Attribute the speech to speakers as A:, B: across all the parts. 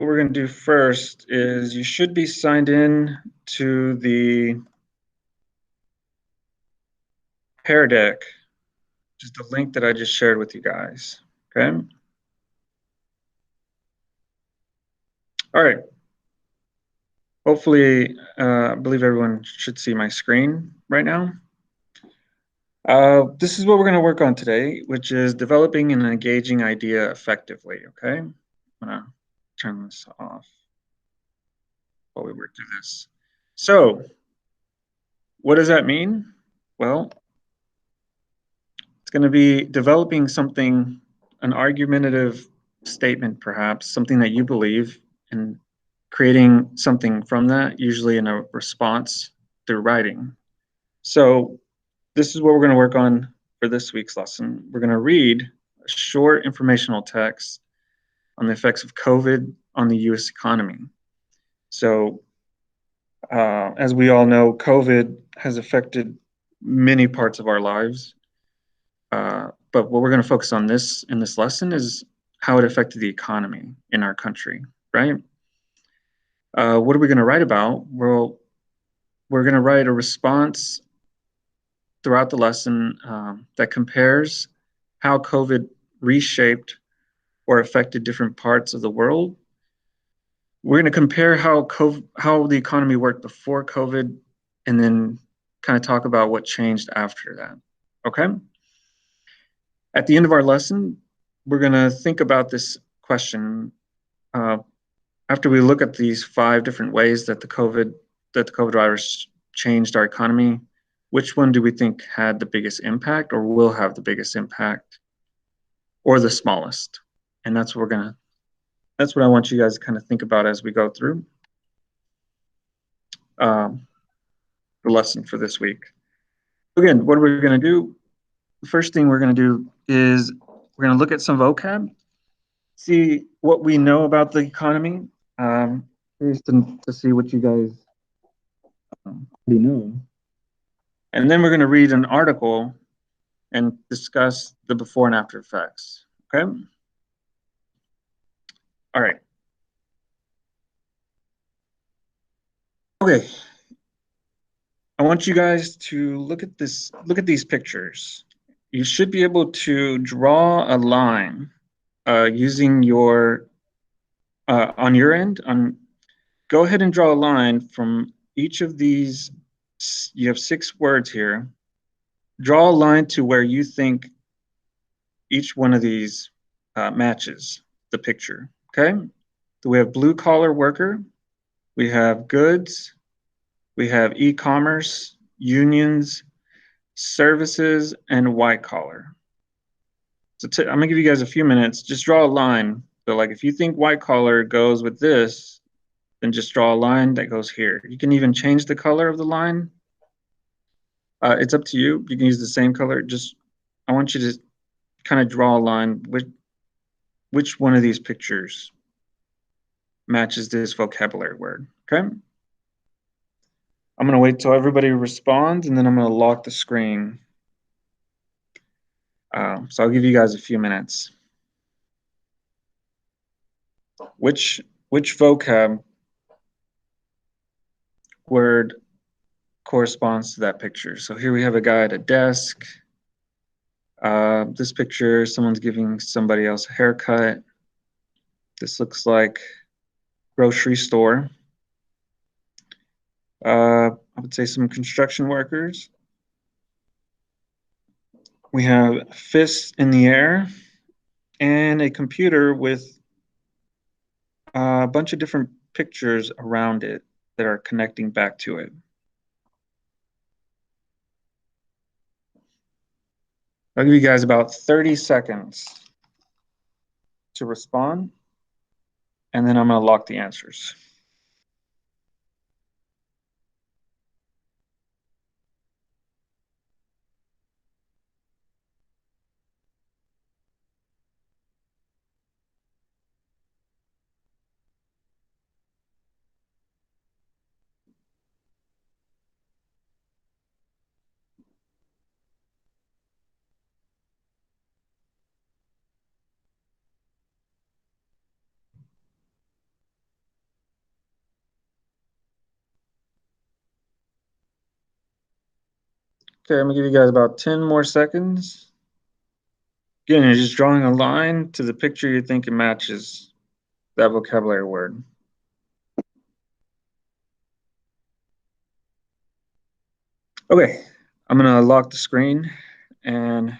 A: what we're going to do first is you should be signed in to the Pear Deck, which is the link that I just shared with you guys. Okay. All right. Hopefully, I believe everyone should see my screen right now. This is what we're going to work on today, which is developing an engaging idea effectively. Okay. I'm going to turn this off while we work through this. So, what does that mean? Well, it's going to be developing something, an argumentative statement, perhaps, something that you believe, and creating something from that, usually in a response through writing. So, this is what we're going to work on for this week's lesson. We're going to read a short informational text on the effects of COVID on the US economy. So, as we all know, COVID has affected many parts of our lives. But what we're going to focus on in this lesson is how it affected the economy in our country, right? What are we going to write about? Well, we're going to write a response throughout the lesson that compares how COVID reshaped or affected different parts of the world. We're going to compare how the economy worked before COVID, and then kind of talk about what changed after that. Okay. At the end of our lesson, we're going to think about this question. After we look at these 5 different ways that the COVID virus changed our economy, which one do we think had the biggest impact, or will have the biggest impact, or the smallest? And that's what I want you guys to kind of think about as we go through the lesson for this week. Again, what are we going to do? The first thing we're going to do is we're going to look at some vocab, see what we know about the economy, just to see what you guys already know. And then we're going to read an article and discuss the before and after effects. Okay? All right. Okay. I want you guys to look at these pictures. You should be able to draw a line using your on your end. Go ahead and draw a line from each of these. You have 6 words here. Draw a line to where you think each one of these matches the picture. Okay? So we have blue collar worker, we have goods, we have e-commerce, unions, services, and white collar. So I'm gonna give you guys a few minutes. Just draw a line. So like if you think white collar goes with this, then just draw a line that goes here. You can even change the color of the line. It's up to you. You can use the same color. I want you to kind of draw a line with which one of these pictures matches this vocabulary word. Okay. I'm going to wait till everybody responds, and then I'm going to lock the screen. So I'll give you guys a few minutes. Which vocab word corresponds to that picture? So here we have a guy at a desk. This picture, someone's giving somebody else a haircut. This looks like grocery store. I would say some construction workers. We have fists in the air and a computer with a bunch of different pictures around it that are connecting back to it. I'll give you guys about 30 seconds to respond, and then I'm going to lock the answers. Okay, I'm gonna give you guys about 10 more seconds. Again, you're just drawing a line to the picture you think it matches that vocabulary word. Okay, I'm gonna lock the screen and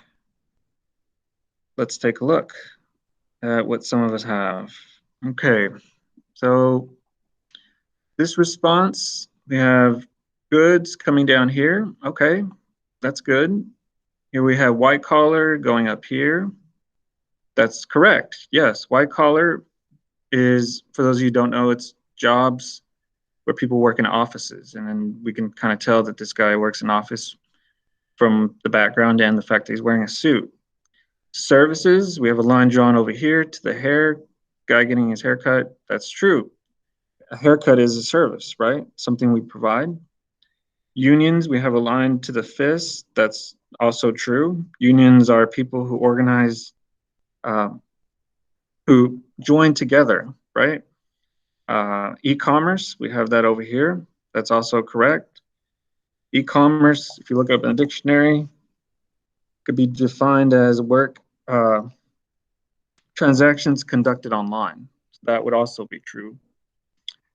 A: let's take a look at what some of us have. Okay, so this response, we have goods coming down here. Okay, that's good. Here we have white collar going up here. That's correct. Yes, white collar is, for those of you who don't know, it's jobs where people work in offices. And then we can kind of tell that this guy works in office from the background and the fact that he's wearing a suit. Services, we have a line drawn over here to the hair, guy getting his haircut. That's true. A haircut is a service, right? Something we provide. Unions, we have a line to the fist. That's also true. Unions are people who organize, who join together, right? E-commerce, we have that over here. That's also correct. E-commerce, if you look up in a dictionary, could be defined as work transactions conducted online. So that would also be true.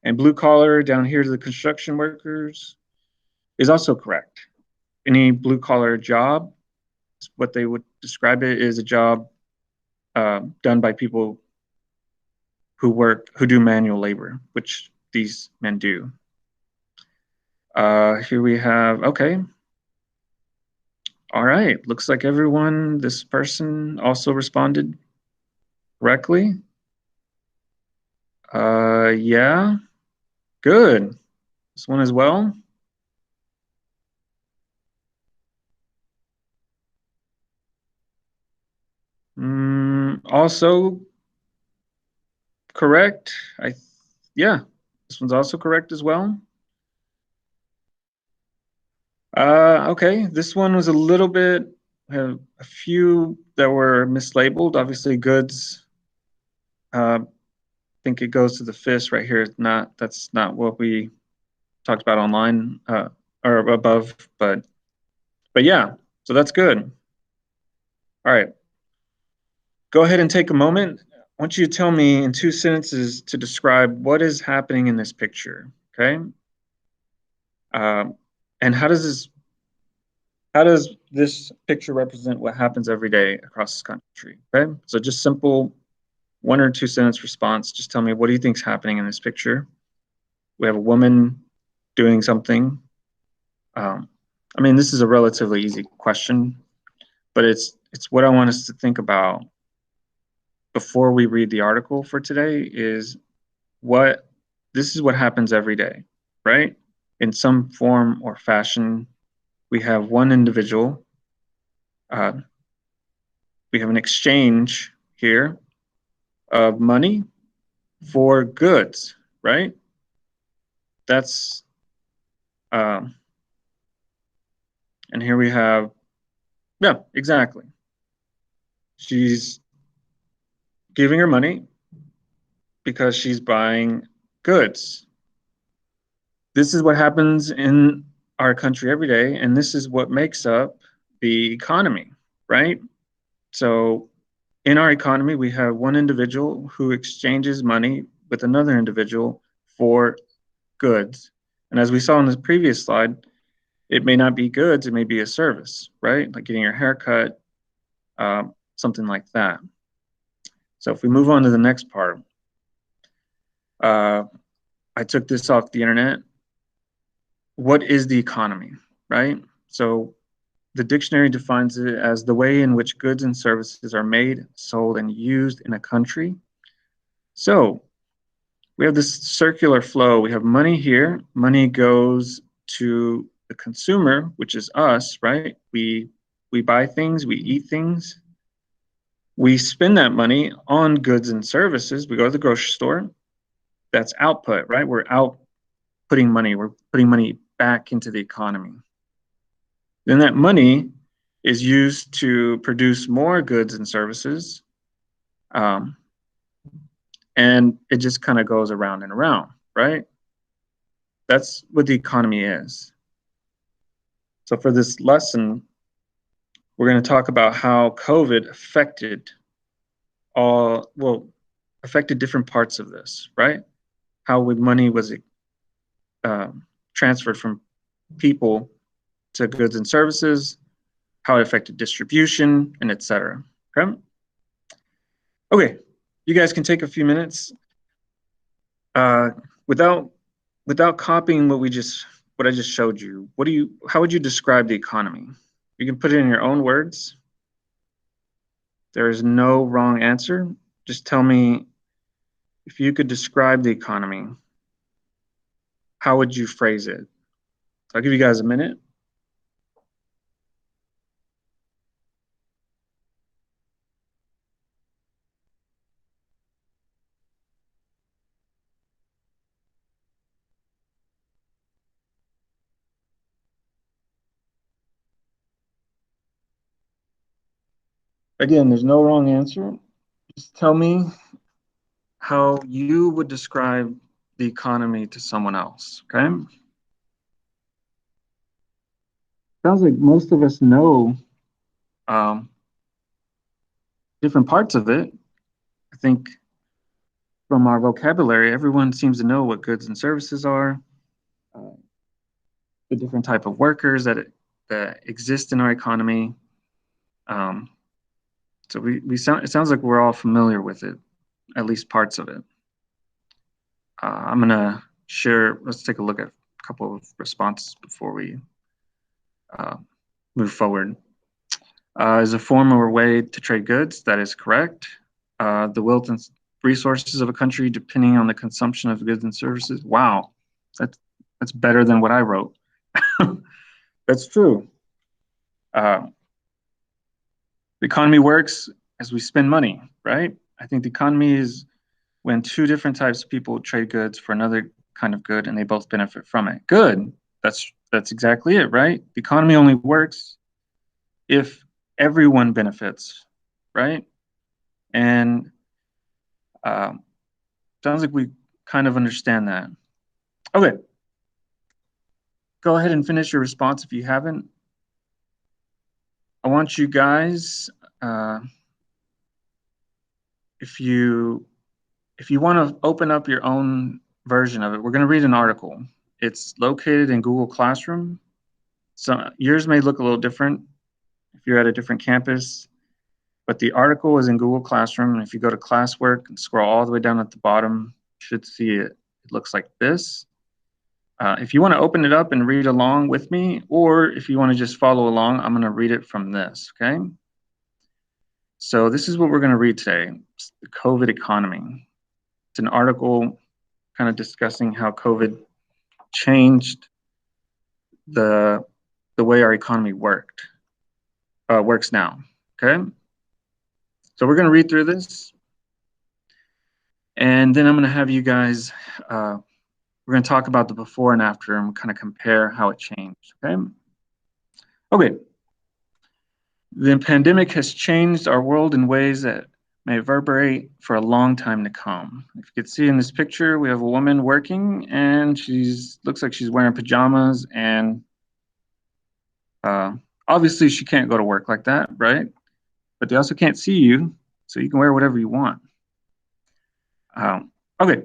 A: And blue collar down here to the construction workers is also correct. Any blue collar job, what they would describe it is a job done by people who do manual labor, which these men do. Here we have, okay. All right, looks like everyone, this person also responded correctly. Yeah, good. This one as well. Also correct. Yeah, this one's also correct as well. Okay, this one was a little bit, a few that were mislabeled. Obviously, goods. I think it goes to the fist right here. That's not what we talked about online or above, but yeah. So that's good. All right. Go ahead and take a moment. I want you to tell me in 2 sentences to describe what is happening in this picture. Okay. And how does this picture represent what happens every day across this country? Okay. So just simple 1 or 2 sentence response. Just tell me, what do you think is happening in this picture? We have a woman doing something. I mean, this is a relatively easy question, but it's what I want us to think about before we read the article for today is this is what happens every day, right? In some form or fashion, we have one individual, we have an exchange here of money for goods, right? That's, and here we have, yeah, exactly. She's giving her money because she's buying goods. This is what happens in our country every day, and this is what makes up the economy, right? So in our economy, we have one individual who exchanges money with another individual for goods. And as we saw in the previous slide, it may not be goods, it may be a service, right? Like getting your hair cut, something like that. So if we move on to the next part, I took this off the internet. What is the economy, right? So the dictionary defines it as the way in which goods and services are made, sold, and used in a country. So we have this circular flow. We have money here. Money goes to the consumer, which is us, right? We buy things, we eat things. We spend that money on goods and services. We go to the grocery store. That's output, right? We're outputting money. We're putting money back into the economy. Then that money is used to produce more goods and services. And it just kind of goes around and around, right? That's what the economy is. So for this lesson, we're going to talk about how COVID affected different parts of this, right? How money was transferred from people to goods and services, how it affected distribution, and etc. Okay. Okay, you guys can take a few minutes. Without copying what I just showed you, how would you describe the economy? You can put it in your own words. There is no wrong answer. Just tell me if you could describe the economy, how would you phrase it? I'll give you guys a minute. Again, there's no wrong answer. Just tell me how you would describe the economy to someone else, okay? Sounds like most of us know different parts of it. I think from our vocabulary, everyone seems to know what goods and services are, the different type of workers that exist in our economy. So it sounds like we're all familiar with it, at least parts of it. I'm gonna share. Let's take a look at a couple of responses before we move forward. Is a form or way to trade goods. That is correct. The wealth and resources of a country depending on the consumption of goods and services. Wow, that's better than what I wrote. That's true. The economy works as we spend money, right? I think the economy is when two different types of people trade goods for another kind of good and they both benefit from it. Good. That's exactly it, right? The economy only works if everyone benefits, right? And sounds like we kind of understand that. Okay. Go ahead and finish your response if you haven't. I want you guys, if you want to open up your own version of it, we're going to read an article. It's located in Google Classroom. So yours may look a little different if you're at a different campus, but the article is in Google Classroom. And if you go to classwork and scroll all the way down at the bottom, you should see it. It looks like this. If you want to open it up and read along with me, or if you want to just follow along, I'm going to read it from this, okay? So this is what we're going to read today. It's the COVID economy. It's an article kind of discussing how COVID changed the way our economy works now, okay? So we're going to read through this, and then I'm going to have you guys, we're going to talk about the before and after and kind of compare how it changed, okay? Okay. The pandemic has changed our world in ways that may reverberate for a long time to come. If you could see in this picture, we have a woman working and looks like she's wearing pajamas, and obviously she can't go to work like that, right? But they also can't see you, so you can wear whatever you want. Okay,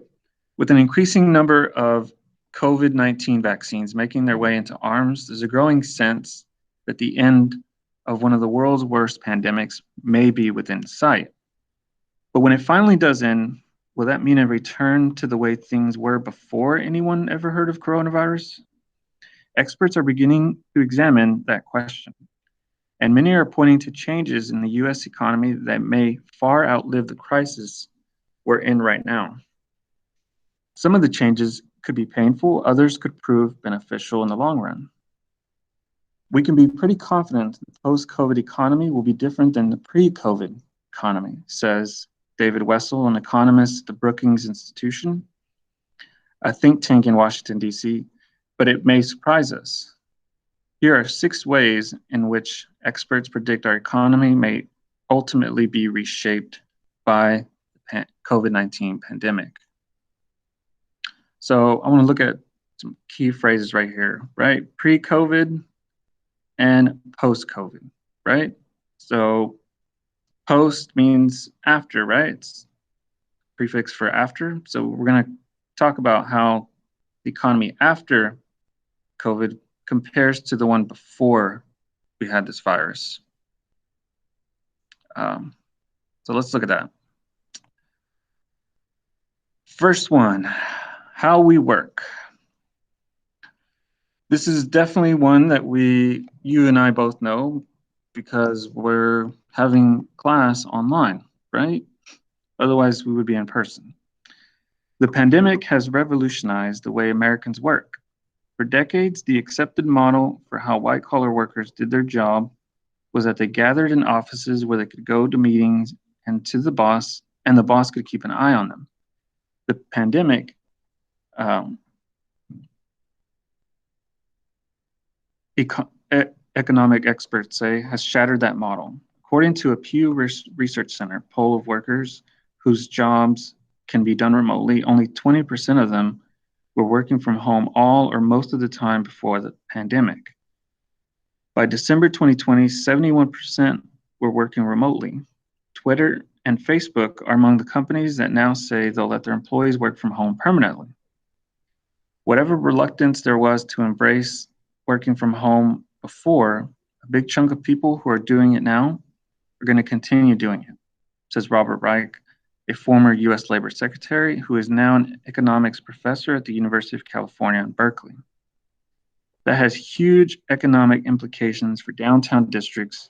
A: with an increasing number of COVID-19 vaccines making their way into arms, there's a growing sense that the end of one of the world's worst pandemics may be within sight. But when it finally does end, will that mean a return to the way things were before anyone ever heard of coronavirus? Experts are beginning to examine that question, and many are pointing to changes in the US economy that may far outlive the crisis we're in right now. Some of the changes could be painful, others could prove beneficial in the long run. We can be pretty confident the post-COVID economy will be different than the pre-COVID economy, says David Wessel, an economist at the Brookings Institution, a think tank in Washington, D.C., but it may surprise us. Here are 6 ways in which experts predict our economy may ultimately be reshaped by the COVID-19 pandemic. So I want to look at some key phrases right here, right? Pre-COVID, and post-COVID, right? So post means after, right? It's prefix for after. So we're going to talk about how the economy after COVID compares to the one before we had this virus. So let's look at that. First one, how we work. This is definitely one that you and I both know because we're having class online, right? Otherwise, we would be in person. The pandemic has revolutionized the way Americans work. For decades, the accepted model for how white-collar workers did their job was that they gathered in offices where they could go to meetings and to the boss, and the boss could keep an eye on them. The pandemic economic experts say has shattered that model. According to a Pew Research Center poll of workers whose jobs can be done remotely, only 20% of them were working from home all or most of the time before the pandemic. By December 2020, 71% were working remotely. Twitter and Facebook are among the companies that now say they'll let their employees work from home permanently. Whatever reluctance there was to embrace working from home before, a big chunk of people who are doing it now are going to continue doing it, says Robert Reich, a former US Labor Secretary who is now an economics professor at the University of California in Berkeley. That has huge economic implications for downtown districts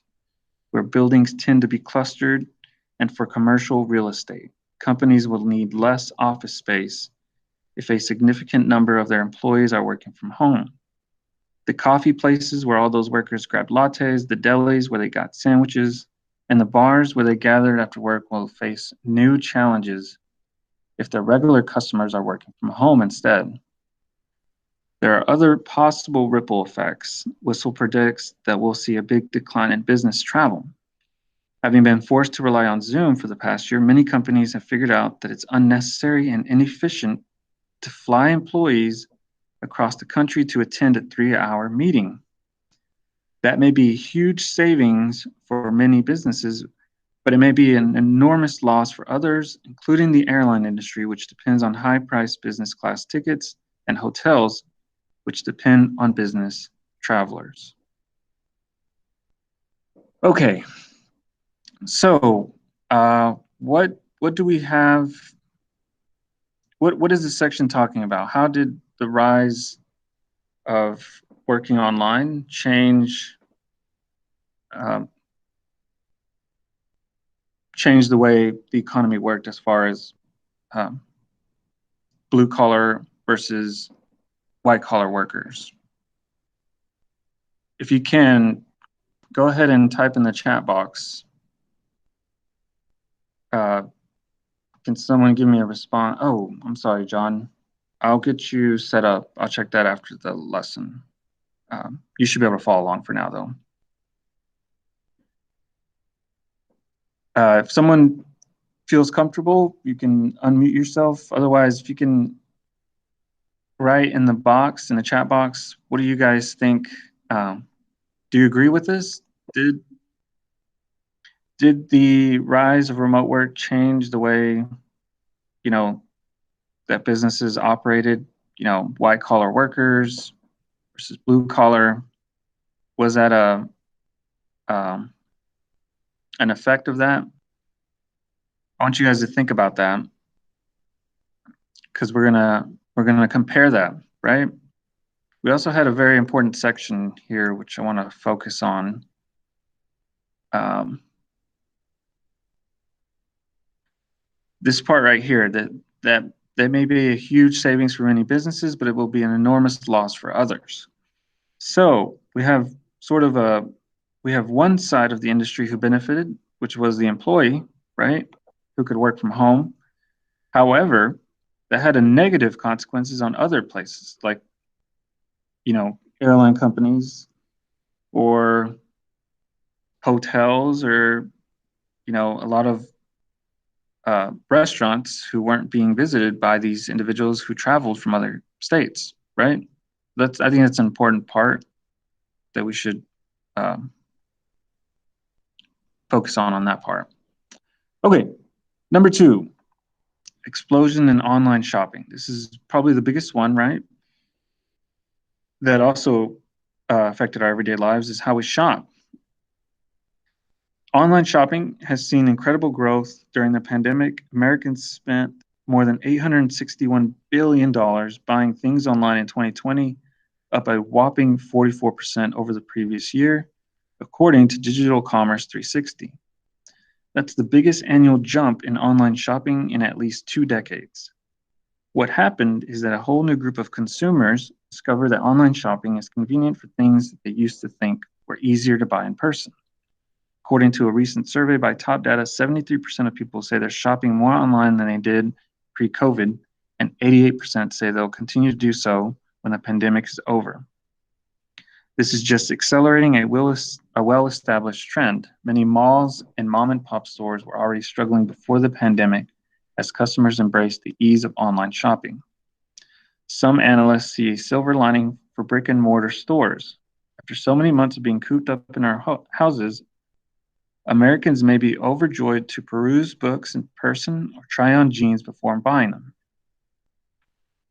A: where buildings tend to be clustered and for commercial real estate. Companies will need less office space if a significant number of their employees are working from home. The coffee places where all those workers grabbed lattes, the delis where they got sandwiches, and the bars where they gathered after work will face new challenges if their regular customers are working from home instead. There are other possible ripple effects. Whistle predicts that we'll see a big decline in business travel. Having been forced to rely on Zoom for the past year, many companies have figured out that it's unnecessary and inefficient to fly employees across the country to attend a 3-hour meeting. That may be a huge savings for many businesses, but it may be an enormous loss for others, including the airline industry, which depends on high-priced business class tickets, and hotels, which depend on business travelers. Okay, so what do we have? What is this section talking about? How did the rise of working online change the way the economy worked as far as blue collar versus white collar workers? If you can, go ahead and type in the chat box. Can someone give me a response? Oh, I'm sorry, John. I'll get you set up. I'll check that after the lesson. You should be able to follow along for now, though. If someone feels comfortable, you can unmute yourself. Otherwise, if you can write in the box, in the chat box, what do you guys think? Do you agree with this? Did the rise of remote work change the way, that businesses operated, white collar workers versus blue collar? Was that an effect of that? I want you guys to think about that because we're gonna compare that, right? We also had a very important section here which I want to focus on. This part right here, that may be a huge savings for many businesses, but it will be an enormous loss for others. So we have one side of the industry who benefited, which was the employee, right, who could work from home. However, that had a negative consequences on other places, like, airline companies or hotels or, a lot of restaurants who weren't being visited by these individuals who traveled from other states, right? I think that's an important part that we should focus on that part. Okay, number 2, explosion in online shopping. This is probably the biggest one, right? That also affected our everyday lives is how we shop. Online shopping has seen incredible growth during the pandemic. Americans spent more than $861 billion buying things online in 2020, up a whopping 44% over the previous year, according to Digital Commerce 360. That's the biggest annual jump in online shopping in at least 2 decades. What happened is that a whole new group of consumers discovered that online shopping is convenient for things that they used to think were easier to buy in person. According to a recent survey by Top Data, 73% of people say they're shopping more online than they did pre-COVID, and 88% say they'll continue to do so when the pandemic is over. This is just accelerating a well-established trend. Many malls and mom-and-pop stores were already struggling before the pandemic as customers embraced the ease of online shopping. Some analysts see a silver lining for brick-and-mortar stores. After so many months of being cooped up in our houses, Americans may be overjoyed to peruse books in person or try on jeans before buying them.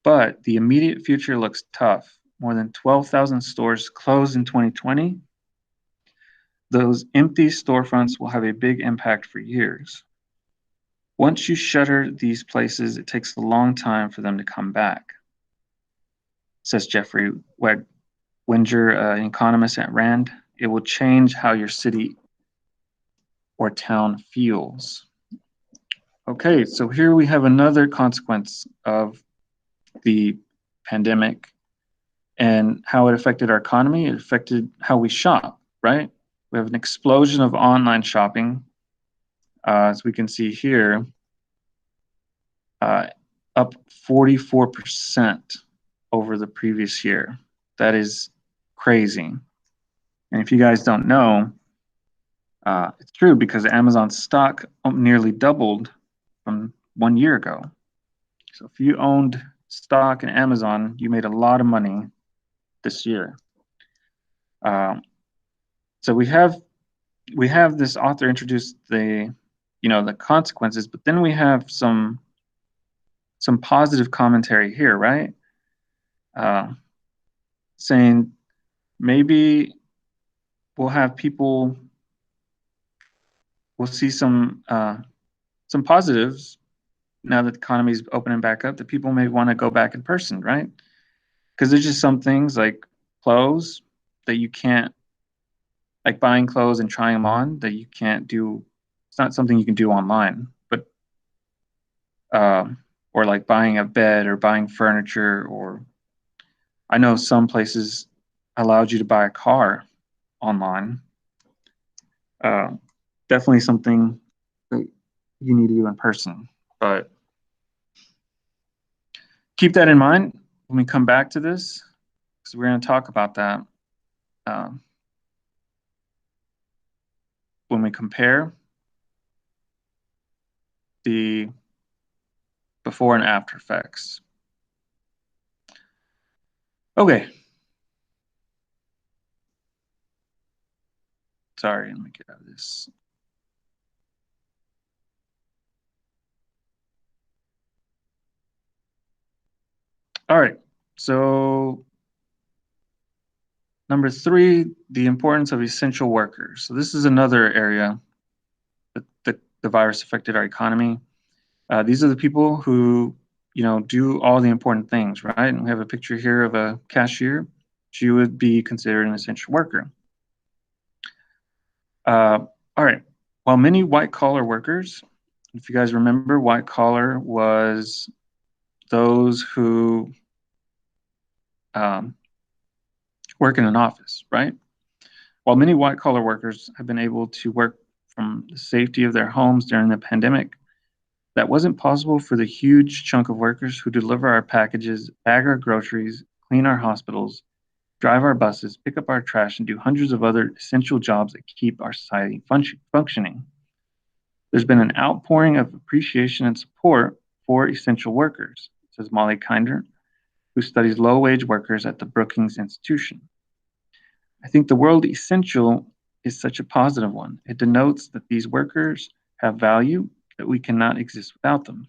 A: But the immediate future looks tough. More than 12,000 stores closed in 2020. Those empty storefronts will have a big impact for years. Once you shutter these places, it takes a long time for them to come back, says Jeffrey Wenger, an economist at RAND. It will change how your city or town feels. Okay, so here we have another consequence of the pandemic and how it affected our economy. It affected how we shop, right? We have an explosion of online shopping, as we can see here, up 44% over the previous year. That is crazy. And if you guys don't know, it's true because Amazon stock nearly doubled from 1 year ago. So if you owned stock in Amazon, you made a lot of money this year. So we have this author introduce the consequences, but then we have some positive commentary here, right? Saying maybe we'll see some positives now that the economy is opening back up, that people may want to go back in person, right? Because there's just some things like clothes that you can't, like buying clothes and trying them on, that you can't do. It's not something you can do online, but or like buying a bed or buying furniture, or I know some places allowed you to buy a car online. Definitely something that you need to do in person, but keep that in mind when we come back to this, because we're going to talk about that when we compare the before and after effects. Okay. Sorry, let me get out of this. All right, so number 3, the importance of essential workers. So this is another area that the virus affected our economy. These are the people who, do all the important things, right? And we have a picture here of a cashier. She would be considered an essential worker. All right, while many white-collar workers, if you guys remember, white-collar was those who work in an office, right? While many white-collar workers have been able to work from the safety of their homes during the pandemic, that wasn't possible for the huge chunk of workers who deliver our packages, bag our groceries, clean our hospitals, drive our buses, pick up our trash, and do hundreds of other essential jobs that keep our society functioning. There's been an outpouring of appreciation and support for essential workers, says Molly Kinder, who studies low-wage workers at the Brookings Institution. I think the word essential is such a positive one. It denotes that these workers have value, that we cannot exist without them.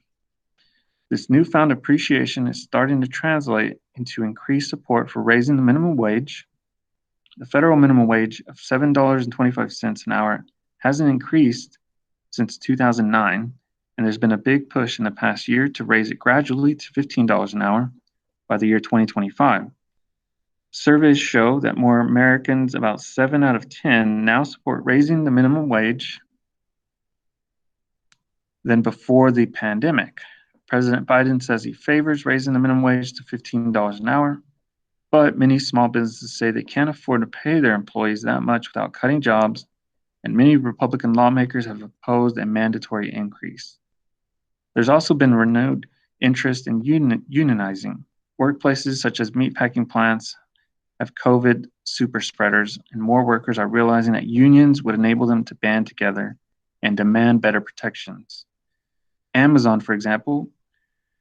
A: This newfound appreciation is starting to translate into increased support for raising the minimum wage. The federal minimum wage of $7.25 an hour hasn't increased since 2009, and there's been a big push in the past year to raise it gradually to $15 an hour by the year 2025. Surveys show that more Americans, about 7 out of 10, now support raising the minimum wage than before the pandemic. President Biden says he favors raising the minimum wage to $15 an hour, but many small businesses say they can't afford to pay their employees that much without cutting jobs, and many Republican lawmakers have opposed a mandatory increase. There's also been renewed interest in unionizing. Workplaces such as meatpacking plants have COVID super spreaders, and more workers are realizing that unions would enable them to band together and demand better protections. Amazon, for example,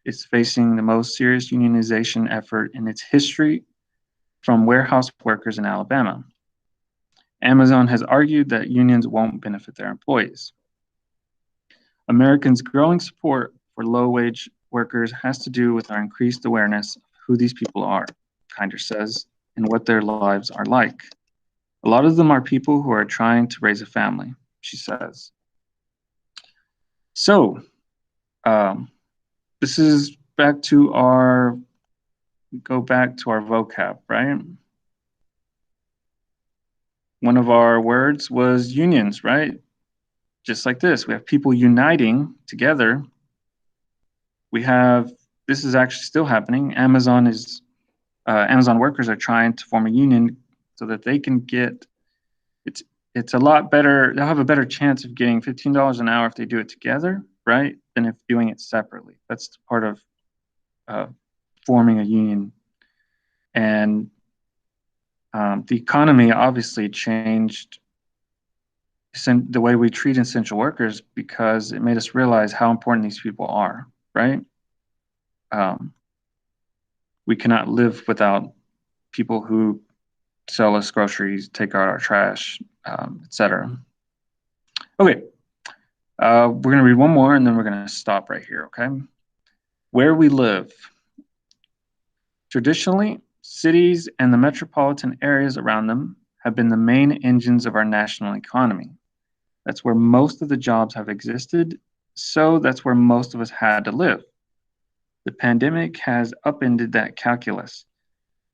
A: is facing the most serious unionization effort in its history from warehouse workers in Alabama. Amazon has argued that unions won't benefit their employees. Americans' growing support for low-wage workers has to do with our increased awareness of who these people are, Kinder says, and what their lives are like. A lot of them are people who are trying to raise a family, she says. So, this is go back to our vocab, right? One of our words was unions, right? Just like this, we have people uniting together. This is actually still happening. Amazon workers are trying to form a union so that they can get, it's a lot better, they'll have a better chance of getting $15 an hour if they do it together, right? Than if doing it separately. That's part of forming a union. And the economy obviously changed the way we treat essential workers because it made us realize how important these people are, right? We cannot live without people who sell us groceries, take out our trash, etc. Okay, we're going to read one more and then we're going to stop right here, okay? Where we live. Traditionally, cities and the metropolitan areas around them have been the main engines of our national economy. That's where most of the jobs have existed, so that's where most of us had to live. The pandemic has upended that calculus.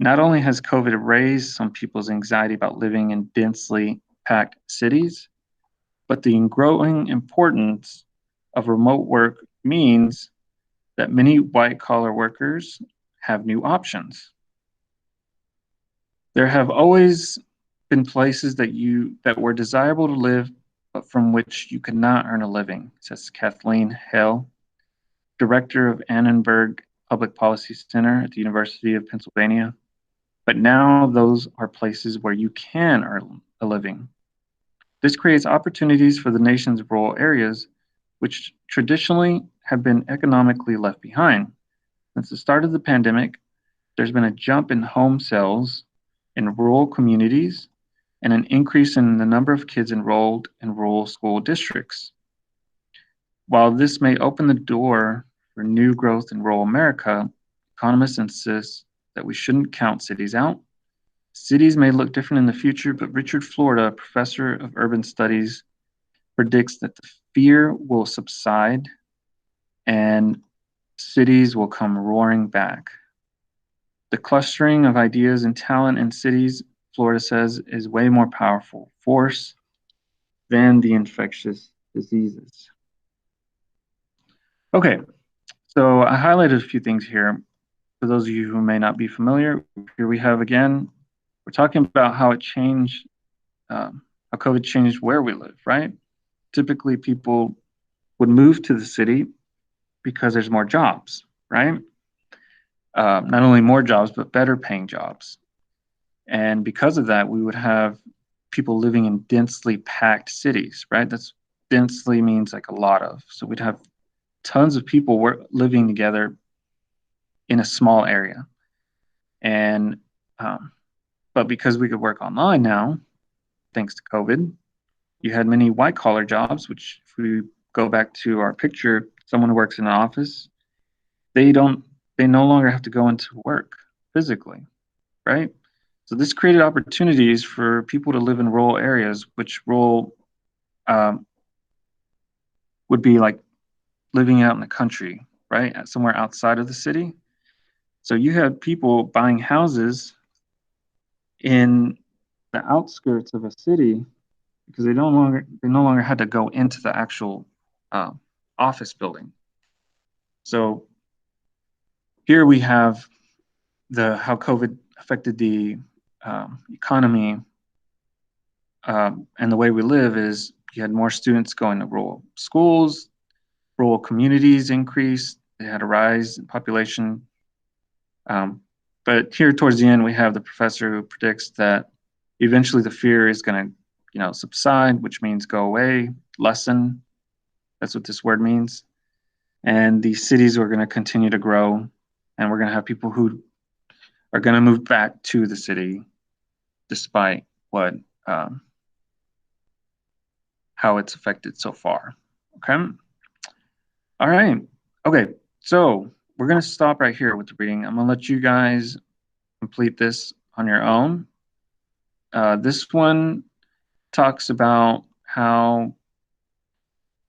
A: Not only has COVID raised some people's anxiety about living in densely packed cities, but the growing importance of remote work means that many white-collar workers have new options. There have always been places that were desirable to live, but from which you could not earn a living, says Kathleen Hale, director of Annenberg Public Policy Center at the University of Pennsylvania. But now those are places where you can earn a living. This creates opportunities for the nation's rural areas, which traditionally have been economically left behind. Since the start of the pandemic, there's been a jump in home sales in rural communities and an increase in the number of kids enrolled in rural school districts. While this may open the door for new growth in rural America, economists insist that we shouldn't count cities out. Cities may look different in the future, but Richard Florida, professor of urban studies, predicts that the fear will subside and cities will come roaring back. The clustering of ideas and talent in cities, Florida says, is way more powerful force than the infectious diseases. Okay, so I highlighted a few things here. For those of you who may not be familiar, here we have again, we're talking about how it changed, how COVID changed where we live, right? Typically, people would move to the city because there's more jobs, right? Not only more jobs, but better paying jobs. And because of that, we would have people living in densely packed cities, right? That's densely means like a lot of. So we'd have tons of people living together in a small area. And But because we could work online now, thanks to COVID, you had many white collar jobs, which if we go back to our picture, someone who works in an office, they don't they no longer have to go into work physically, right? So this created opportunities for people to live in rural areas, which rural um, would be like living out in the country, right? Somewhere outside of the city. So you had people buying houses in the outskirts of a city because they no longer had to go into the actual uh, office building. So here we have the how COVID affected the economy and the way we live is you had more students going to rural schools, rural communities increased, they had a rise in population. Um, but here towards the end, we have the professor who predicts that eventually the fear is going to, subside, which means go away, lessen. That's what this word means. And these cities are going to continue to grow, and we're going to have people who are going to move back to the city, despite what how it's affected so far. Okay. All right. Okay. So we're going to stop right here with the reading. I'm going to let you guys complete this on your own. This one talks about how,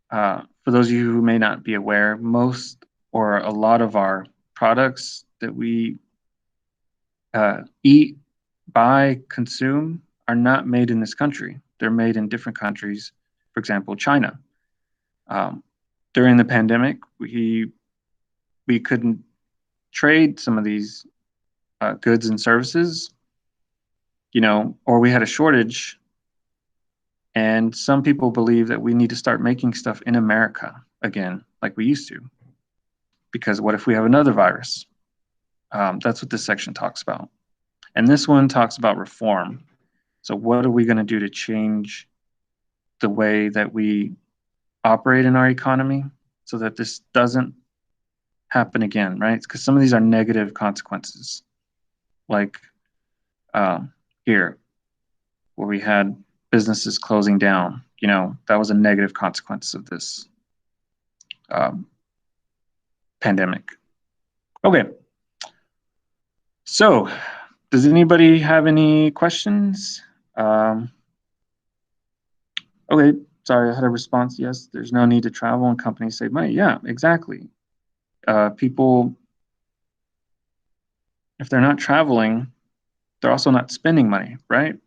A: for those of you who may not be aware, most or a lot of our products that we eat, buy, consume are not made in this country. They're made in different countries. For example, China. During the pandemic, we couldn't trade some of these goods and services, or we had a shortage. And some people believe that we need to start making stuff in America again, like we used to. Because what if we have another virus? That's what this section talks about. And this one talks about reform. So, what are we going to do to change the way that we operate in our economy so that this doesn't happen again, right? Because some of these are negative consequences. Like here, where we had businesses closing down, that was a negative consequence of this pandemic. Okay. So, does anybody have any questions? Okay, sorry, I had a response. Yes, there's no need to travel and companies save money. Yeah, exactly. People, if they're not traveling, they're also not spending money, right?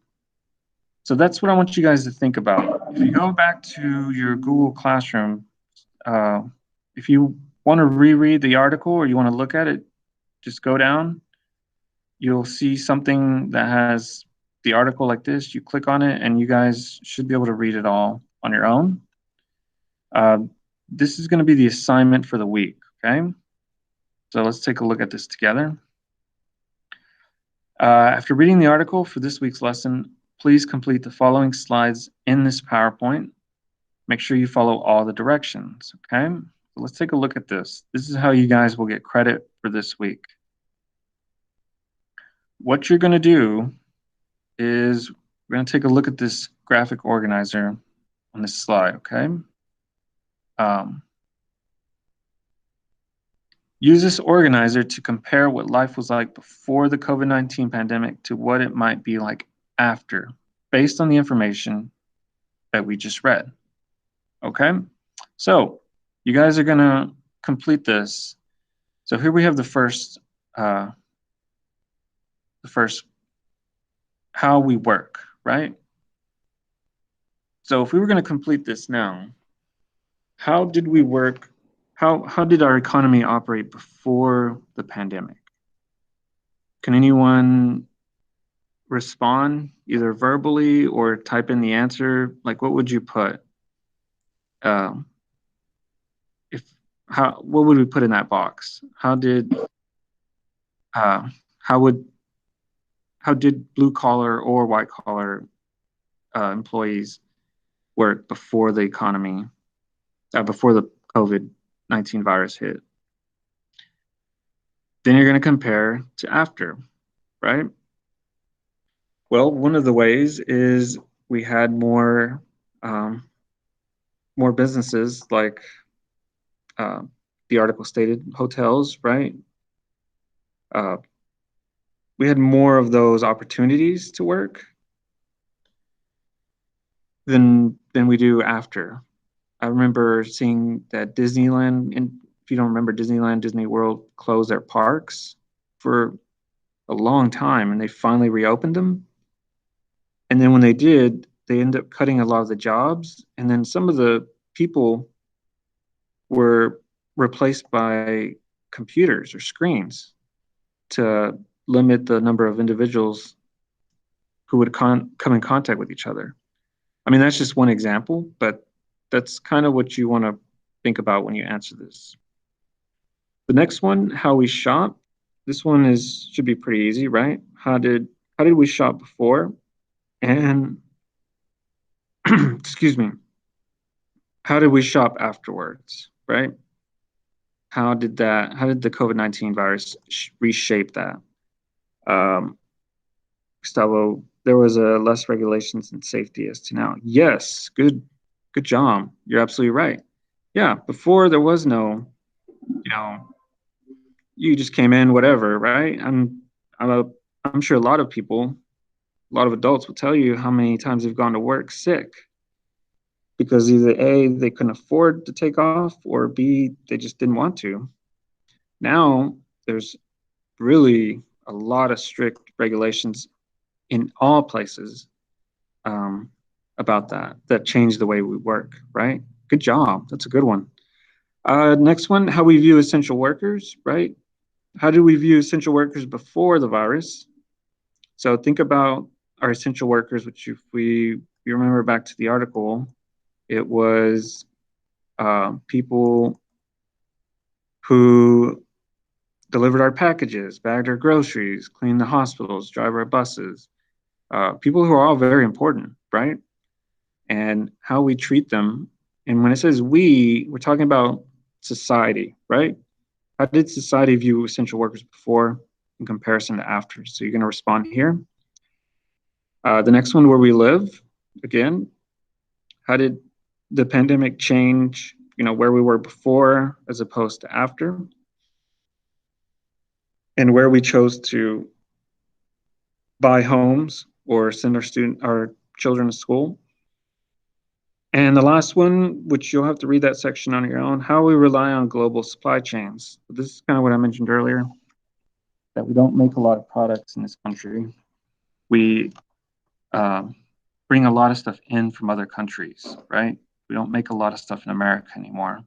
A: So that's what I want you guys to think about. If you go back to your Google Classroom, if you want to reread the article or you want to look at it, just go down. You'll see something that has the article like this. You click on it and you guys should be able to read it all on your own. This is going to be the assignment for the week, okay? So let's take a look at this together. After reading the article for this week's lesson, please complete the following slides in this PowerPoint. Make sure you follow all the directions, okay? So let's take a look at this. This is how you guys will get credit for this week. What you're going to do is we're going to take a look at this graphic organizer on this slide, okay? Use this organizer to compare what life was like before the COVID-19 pandemic to what it might be like after, based on the information that we just read. Okay? So you guys are going to complete this. So here we have the first how we work, right? So if we were going to complete this now, how did we work? How did our economy operate before the pandemic? Can anyone respond either verbally or type in the answer? Like, what would you put? What would we put in that box? How did blue collar or white collar employees work before the economy, before the COVID-19 virus hit? Then you're going to compare to after, right? Well, one of the ways is we had um, more businesses, like uh, the article stated, hotels, right? Uh, we had more of those opportunities to work than we do after. I remember seeing that Disneyland, and if you don't remember, Disneyland, Disney World closed their parks for a long time, and they finally reopened them. And then when they did, they ended up cutting a lot of the jobs, and then some of the people were replaced by computers or screens to limit the number of individuals who would come in contact with each other. I mean, that's just one example, but that's kind of what you want to think about when you answer this. The next one, how we shop. This one is should be pretty easy, right? How did we shop before? And excuse me, how did we shop afterwards, right? How did the COVID-19 virus reshape that? Um, Gustavo, there was a less regulations and safety as to now. Yes, good job. You're absolutely right. Yeah, before there was no, you know, you just came in, whatever, right? I'm a, I'm sure a lot of people, a lot of adults will tell you how many times they've gone to work sick because either A, they couldn't afford to take off, or B, they just didn't want to. Now there's really a lot of strict regulations in all places um, about that change the way we work, right? Good job. That's a good one. Next one, how we view essential workers, right? How do we view essential workers before the virus? So think about our essential workers, which if you remember back to the article, it was people who delivered our packages, bagged our groceries, cleaned the hospitals, drive our buses, people who are all very important, right? And how we treat them. And when it says we, we're talking about society, right? How did society view essential workers before in comparison to after? So you're going to respond here. The next one, where we live, again, how did the pandemic change, where we were before as opposed to after, and where we chose to buy homes or send our children to school. And the last one, which you'll have to read that section on your own, how we rely on global supply chains. This is kind of what I mentioned earlier, that we don't make a lot of products in this country. We bring a lot of stuff in from other countries, right? We don't make a lot of stuff in America anymore.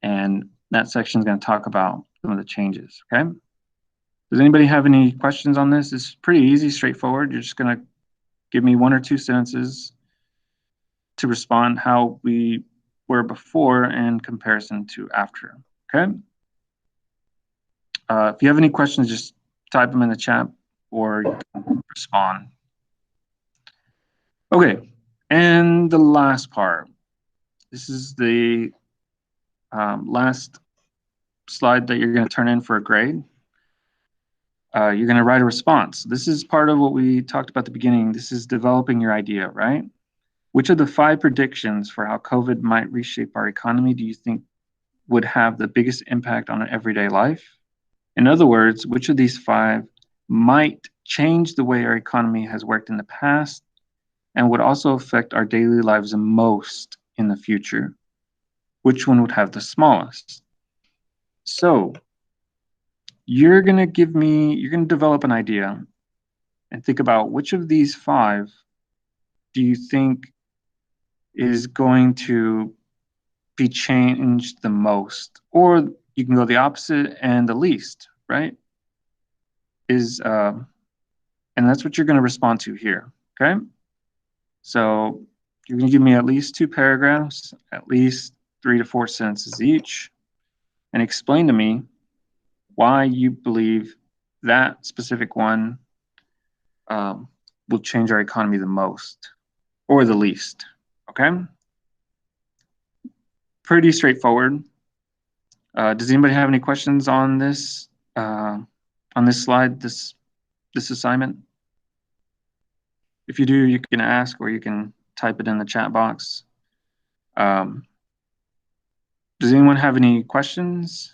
A: And that section is going to talk about some of the changes, okay? Does anybody have any questions on this? It's pretty easy, straightforward. You're just going to give me one or two sentences to respond how we were before in comparison to after, okay? If you have any questions, just type them in the chat or you can respond. Okay, and the last part. This is the last slide that you're going to turn in for a grade. You're going to write a response. This is part of what we talked about at the beginning. This is developing your idea, right? Which of the 5 predictions for how COVID might reshape our economy do you think would have the biggest impact on everyday life? In other words, which of these 5 might change the way our economy has worked in the past and would also affect our daily lives the most in the future? Which one would have the smallest? So you're going to develop an idea and think about which of these 5 do you think is going to be changed the most? Or you can go the opposite and the least, right? And that's what you're going to respond to here, okay? So you're going to give me at least 2 paragraphs, at least 3 to 4 sentences each, and explain to me why you believe that specific one will change our economy the most or the least, okay? Pretty straightforward. Does anybody have any questions on this slide, this assignment? If you do, you can ask or you can type it in the chat box. Does anyone have any questions?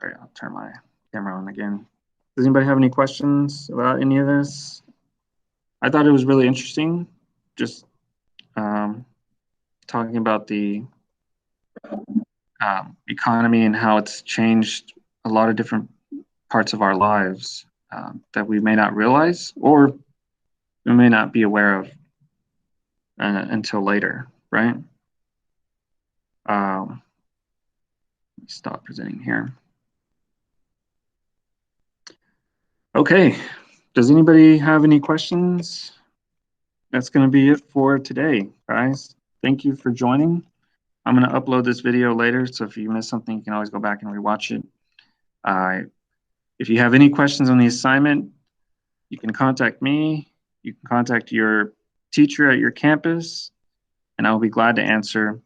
A: All right, I'll turn my camera on again. Does anybody have any questions about any of this? I thought it was really interesting, just talking about the economy and how it's changed a lot of different parts of our lives that we may not realize or we may not be aware of until later, right? Let me stop presenting here. Okay, does anybody have any questions? That's going to be it for today, guys. Thank you for joining. I'm going to upload this video later, so if you miss something, you can always go back and rewatch it. If you have any questions on the assignment, you can contact me. You can contact your teacher at your campus, and I'll be glad to answer.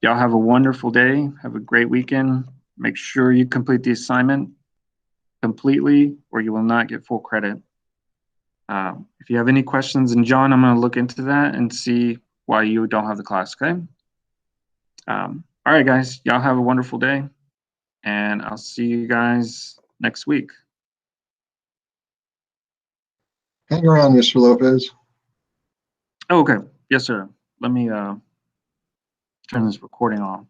A: Y'all have a wonderful day. Have a great weekend. Make sure you complete the assignment completely, or you will not get full credit. If you have any questions, and John, I'm going to look into that and see why you don't have the class, okay? All right, guys, y'all have a wonderful day, and I'll see you guys next week.
B: Hang around, Mr. Lopez.
A: Oh, okay. Yes, sir. Let me turn this recording off.